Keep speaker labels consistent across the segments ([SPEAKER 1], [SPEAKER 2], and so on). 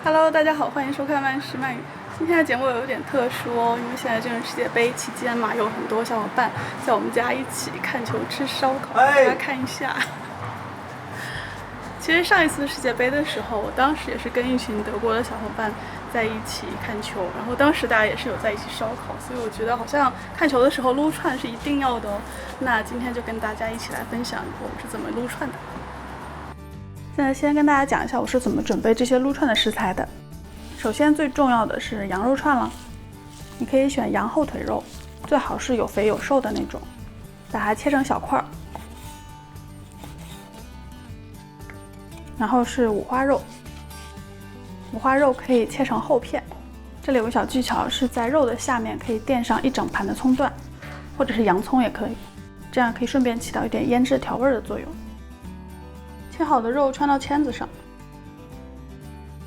[SPEAKER 1] Hello， 大家好，欢迎收看慢食慢语。今天的节目有点特殊哦，因为现在正是世界杯期间嘛，有很多小伙伴在我们家一起看球吃烧烤，大家看一下。其实上一次世界杯的时候，我当时也是跟一群德国的小伙伴在一起看球，然后当时大家也是有在一起烧烤，所以我觉得好像看球的时候撸串是一定要的哦。那今天就跟大家一起来分享我们是怎么撸串的。现在先跟大家讲一下我是怎么准备这些撸串的食材的。首先最重要的是羊肉串了，你可以选羊后腿肉，最好是有肥有瘦的那种，把它切成小块。然后是五花肉，五花肉可以切成厚片。这里有个小技巧，是在肉的下面可以垫上一整盘的葱段，或者是洋葱也可以，这样可以顺便起到一点腌制调味的作用。切好的肉穿到签子上，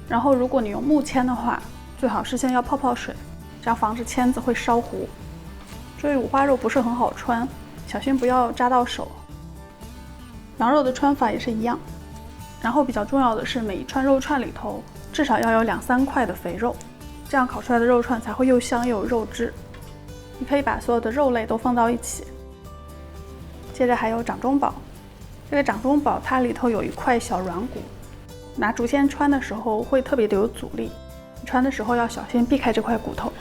[SPEAKER 1] 然后如果你用木签的话，最好是先要泡泡水，这样防止签子会烧糊。注意五花肉不是很好穿，小心不要扎到手。羊肉的穿法也是一样。然后比较重要的是，每一串肉串里头至少要有2-3块的肥肉，这样烤出来的肉串才会又香又有肉汁。你可以把所有的肉类都放到一起。接着还有掌中宝，这个掌中宝它里头有一块小软骨，拿竹签穿的时候会特别的有阻力，你穿的时候要小心避开这块骨头，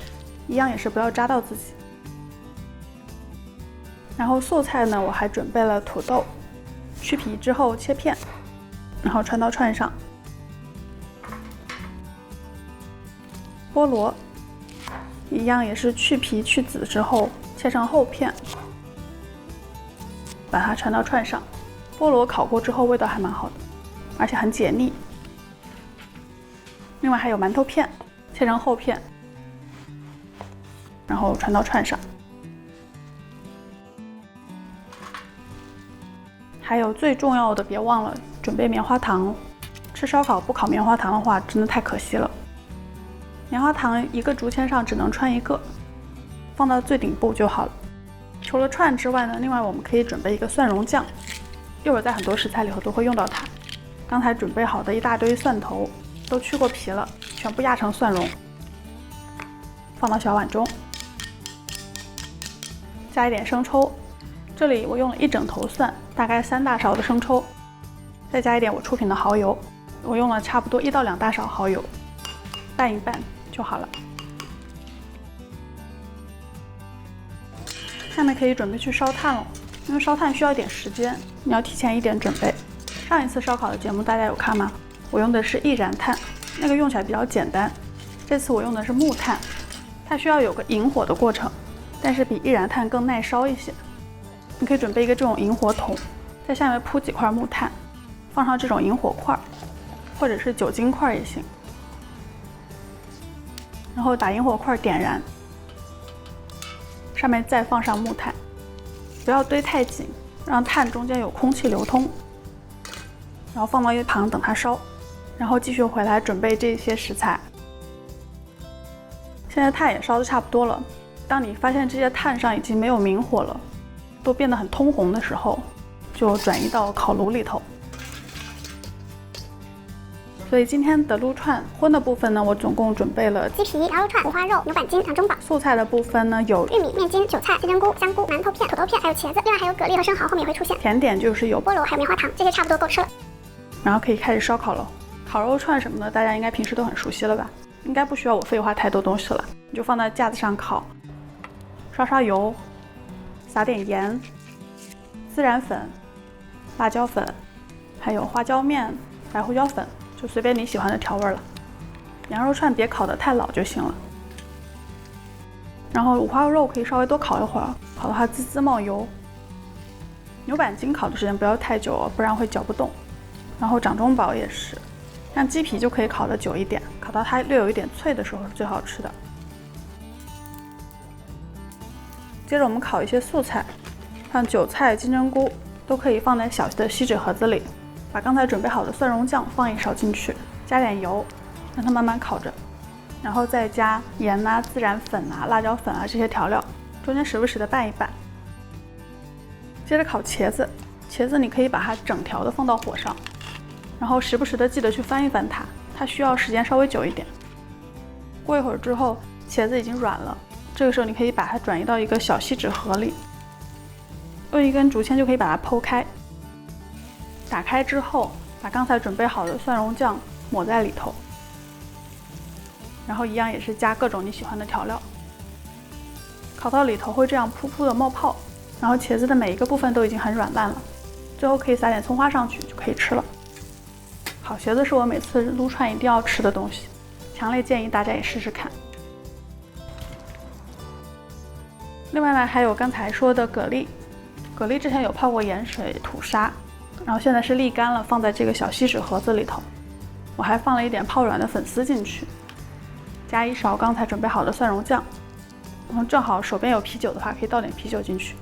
[SPEAKER 1] 一样也是不要扎到自己。然后素菜呢，我还准备了土豆，去皮之后切片，然后穿到串上。菠萝一样也是去皮去籽之后切成厚片，把它穿到串上。菠萝烤过之后味道还蛮好的，而且很解腻。另外还有馒头片，切成厚片，然后穿到串上。还有最重要的，别忘了准备棉花糖。吃烧烤不烤棉花糖的话，真的太可惜了。棉花糖一个竹签上只能穿1个，放到最顶部就好了。除了串之外呢，另外我们可以准备一个蒜蓉酱，一会儿在很多食材里头都会用到它。刚才准备好的一大堆蒜头都去过皮了，全部压成蒜蓉，放到小碗中，加一点生抽。这里我用了1整头蒜，大概3大勺的生抽，再加一点我出品的蚝油，我用了差不多1到2大勺蚝油，拌一拌就好了。下面可以准备去烧炭了，因为烧炭需要一点时间，你要提前一点准备。上一次烧烤的节目大家有看吗？我用的是易燃炭，那个用起来比较简单。这次我用的是木炭，它需要有个引火的过程，但是比易燃炭更耐烧一些。你可以准备一个这种引火筒，在下面铺几块木炭，放上这种引火块，或者是酒精块也行，然后把引火块点燃，上面再放上木炭，不要堆太紧，让炭中间有空气流通，然后放到一旁等它烧，然后继续回来准备这些食材。现在炭也烧得差不多了，当你发现这些炭上已经没有明火了，都变得很通红的时候，就转移到烤炉里头。所以今天的撸串荤的部分呢，我总共准备了
[SPEAKER 2] 鸡皮、羊肉串、五花肉、牛板筋、掌中宝。
[SPEAKER 1] 素菜的部分呢，有
[SPEAKER 2] 玉米、面筋、韭菜、金针菇、香菇、馒头片、土豆片，还有茄子。另外还有蛤蜊和生蚝，后面也会出现。
[SPEAKER 1] 甜点就是有
[SPEAKER 2] 菠萝，还有棉花糖，这些差不多够吃了。
[SPEAKER 1] 然后可以开始烧烤了。烤肉串什么的，大家应该平时都很熟悉了吧？应该不需要我废话太多东西了，你就放在架子上烤，刷油，撒点盐、孜然粉、辣椒粉，还有花椒面、白胡椒粉，就随便你喜欢的调味了。羊肉串别烤得太老就行了。然后五花肉可以稍微多烤一会儿，烤到它滋滋冒油。牛板筋烤的时间不要太久，不然会嚼不动。然后掌中宝也是，像鸡皮就可以烤得久一点，烤到它略有一点脆的时候是最好吃的。接着我们烤一些素菜，像韭菜、金针菇都可以放在小的锡纸盒子里，把刚才准备好的蒜蓉酱放1勺进去，加点油，让它慢慢烤着，然后再加盐啊、孜然粉啊、辣椒粉啊这些调料，中间时不时的拌一拌。接着烤茄子，茄子你可以把它整条的放到火上，然后时不时的记得去翻一翻它，它需要时间稍微久一点。过一会儿之后，茄子已经软了，这个时候你可以把它转移到一个小锡纸盒里，用一根竹签就可以把它剖开。打开之后，把刚才准备好的蒜蓉酱抹在里头，然后一样也是加各种你喜欢的调料。烤到里头会这样噗噗的冒泡，然后茄子的每一个部分都已经很软烂了。最后可以撒点葱花上去就可以吃了。烤茄子是我每次撸串一定要吃的东西，强烈建议大家也试试看。另外呢，还有刚才说的蛤蜊，蛤蜊之前有泡过盐水吐沙，然后现在是沥干了，放在这个小锡纸盒子里头。我还放了一点泡软的粉丝进去，加一勺刚才准备好的蒜蓉酱，然后正好手边有啤酒的话，可以倒点啤酒进去。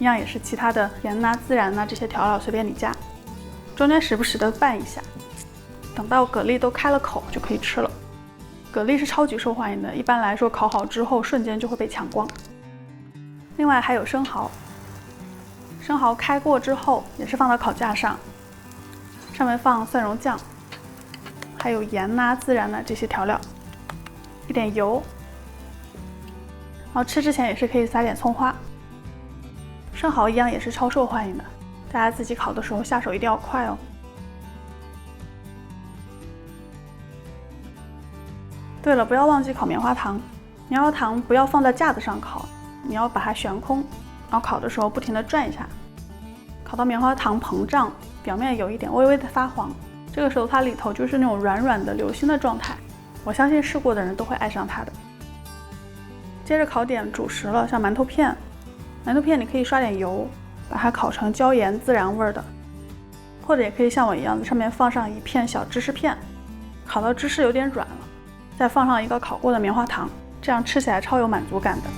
[SPEAKER 1] 一样也是其他的盐呐、孜然呐这些调料随便你加，中间时不时的拌一下，等到蛤蜊都开了口就可以吃了。蛤蜊是超级受欢迎的，一般来说烤好之后瞬间就会被抢光。另外还有生蚝，生蚝开过之后也是放到烤架上，上面放蒜蓉酱，还有盐呐、孜然呐这些调料，一点油，然后吃之前也是可以撒点葱花。生蚝一样也是超受欢迎的，大家自己烤的时候下手一定要快哦。对了，不要忘记烤棉花糖，棉花糖不要放在架子上烤，你要把它悬空，然后烤的时候不停地转一下，烤到棉花糖膨胀，表面有一点微微的发黄，这个时候它里头就是那种软软的流心的状态，我相信试过的人都会爱上它的。接着烤点主食了，像馒头片。馒头片你可以刷点油，把它烤成椒盐孜然味的，或者也可以像我一样，在上面放上一片小芝士片，烤到芝士有点软了，再放上一个烤过的棉花糖，这样吃起来超有满足感的。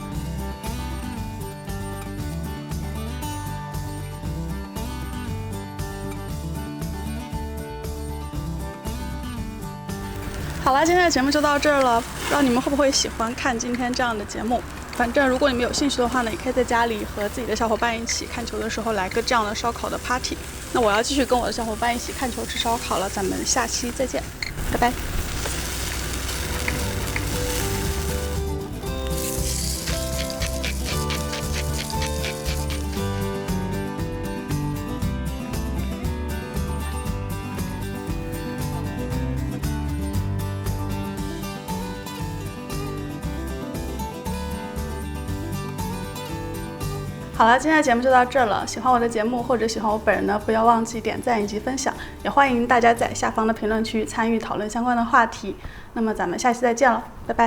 [SPEAKER 1] 好了，今天的节目就到这儿了，不知道你们会不会喜欢看今天这样的节目。反正如果你们有兴趣的话呢，也可以在家里和自己的小伙伴一起看球的时候来个这样的烧烤的 party。那我要继续跟我的小伙伴一起看球吃烧烤了，咱们下期再见，拜拜。好了，今天的节目就到这儿了。喜欢我的节目或者喜欢我本人呢，不要忘记点赞以及分享，也欢迎大家在下方的评论区参与讨论相关的话题。那么咱们下期再见了，拜拜。